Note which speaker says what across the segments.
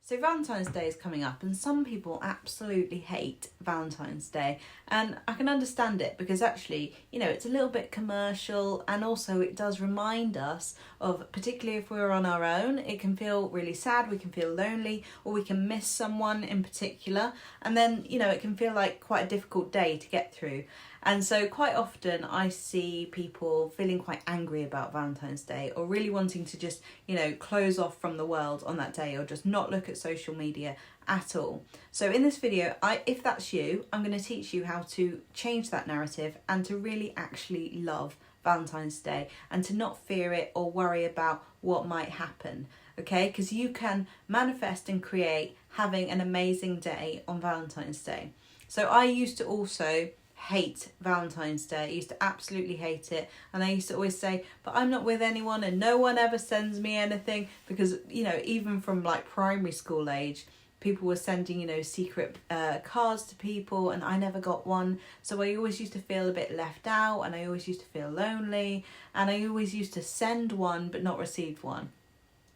Speaker 1: So Valentine's Day is coming up, and some people absolutely hate Valentine's Day, and I can understand it because actually, you know, it's a little bit commercial, and also it does remind us of, particularly if we're on our own, it can feel really sad, we can feel lonely, or we can miss someone in particular, and then, you know, it can feel like quite a difficult day to get through. And so quite often I see people feeling quite angry about Valentine's Day, or really wanting to just, you know, close off from the world on that day, or just not look at social media at all. So in this video, if that's you, I'm going to teach you how to change that narrative and to really actually love Valentine's Day and to not fear it or worry about what might happen. Okay, because you can manifest and create having an amazing day on Valentine's Day. So I used to also hate Valentine's Day. I used to absolutely hate it, and I used to always say, but I'm not with anyone and no one ever sends me anything, because, you know, even from like primary school age, people were sending, you know, secret cards to people, and I never got one. So I always used to feel a bit left out, and I always used to feel lonely, and I always used to send one but not receive one.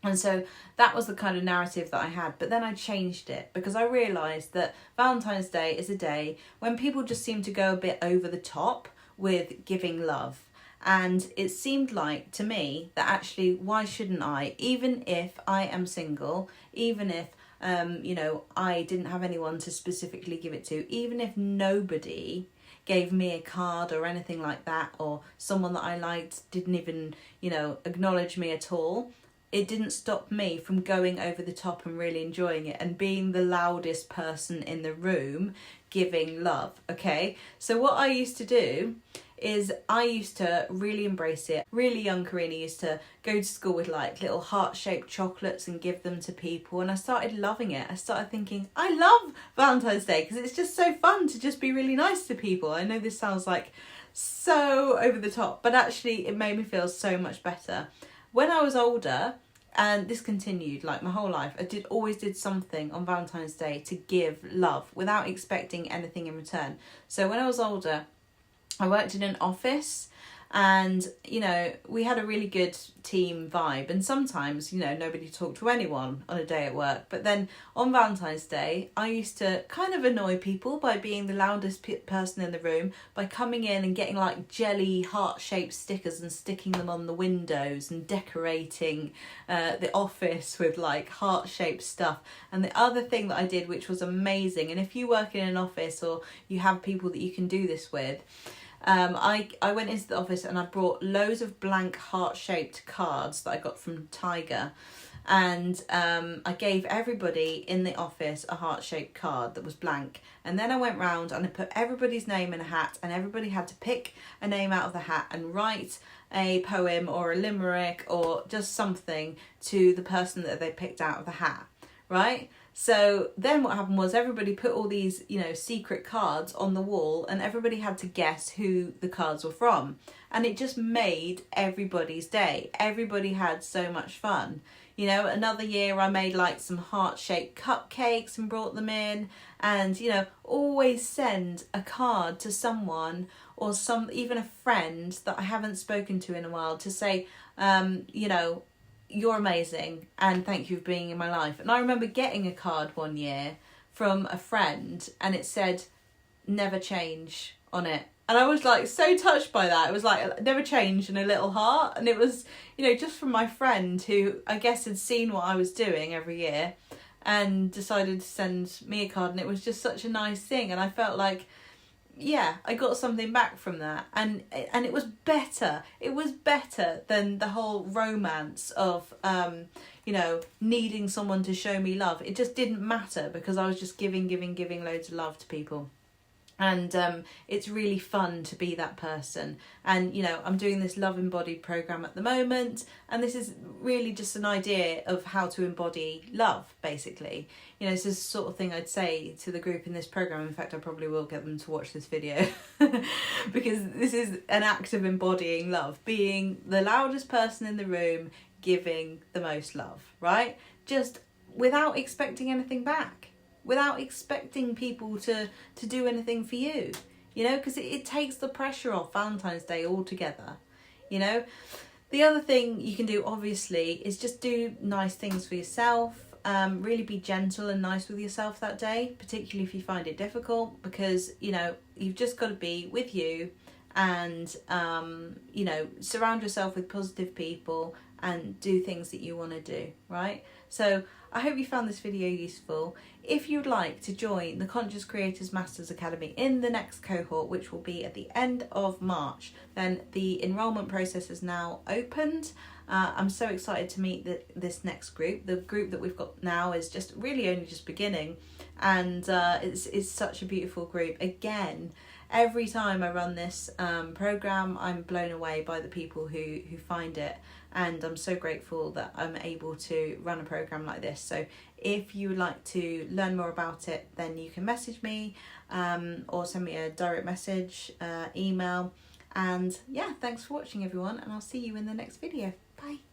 Speaker 1: And so that was the kind of narrative that I had. But then I changed it because I realised that Valentine's Day is a day when people just seem to go a bit over the top with giving love. And it seemed like to me that actually, why shouldn't I? Even if I am single, even if, you know, I didn't have anyone to specifically give it to, even if nobody gave me a card or anything like that, or someone that I liked didn't even, you know, acknowledge me at all, it didn't stop me from going over the top and really enjoying it and being the loudest person in the room giving love, okay? So what I used to do is I used to really embrace it. Really young Karina used to go to school with like little heart-shaped chocolates and give them to people, and I started loving it. I started thinking, I love Valentine's Day because it's just so fun to just be really nice to people. I know this sounds like so over the top, but actually it made me feel so much better. When I was older, and this continued like my whole life, I always did something on Valentine's Day to give love without expecting anything in return. So when I was older, I worked in an office, and, you know, we had a really good team vibe, and sometimes, you know, nobody talked to anyone on a day at work. But then on Valentine's Day, I used to kind of annoy people by being the loudest person in the room, by coming in and getting like jelly heart-shaped stickers and sticking them on the windows and decorating the office with like heart-shaped stuff. And the other thing that I did, which was amazing, and if you work in an office or you have people that you can do this with, I went into the office and I brought loads of blank heart-shaped cards that I got from Tiger, and I gave everybody in the office a heart-shaped card that was blank, and then I went round and I put everybody's name in a hat, and everybody had to pick a name out of the hat and write a poem or a limerick or just something to the person that they picked out of the hat, right? So then what happened was everybody put all these, you know, secret cards on the wall, and everybody had to guess who the cards were from. And it just made everybody's day. Everybody had so much fun. You know, another year I made like some heart-shaped cupcakes and brought them in. And, you know, always send a card to someone, or even a friend that I haven't spoken to in a while, to say, you know, you're amazing and thank you for being in my life. And I remember getting a card one year from a friend, and it said never change on it, and I was like so touched by that. It was like never change and a little heart, and it was, you know, just from my friend who I guess had seen what I was doing every year and decided to send me a card. And it was just such a nice thing, and I felt like, yeah, I got something back from that, and it was better. It was better than the whole romance of, you know, needing someone to show me love. It just didn't matter because I was just giving loads of love to people. And it's really fun to be that person. And, you know, I'm doing this Love Embodied program at the moment, and this is really just an idea of how to embody love, basically. You know, this is the sort of thing I'd say to the group in this program. In fact, I probably will get them to watch this video because this is an act of embodying love, being the loudest person in the room, giving the most love, right? Just without expecting anything back. Without expecting people to do anything for you, you know, because it takes the pressure off Valentine's Day altogether, you know. The other thing you can do, obviously, is just do nice things for yourself. really be gentle and nice with yourself that day, particularly if you find it difficult, because, you know, you've just got to be with you and, you know, surround yourself with positive people and do things that you want to do, right? So I hope you found this video useful. If you'd like to join the Conscious Creators Masters Academy in the next cohort, which will be at the end of March, then the enrolment process is now opened. I'm so excited to meet this next group. The group that we've got now is just really only just beginning, and it's such a beautiful group. Again, every time I run this program, I'm blown away by the people who find it, and I'm so grateful that I'm able to run a program like this. So if you would like to learn more about it, then you can message me or send me a direct message, email. And yeah, thanks for watching everyone, and I'll see you in the next video. Bye.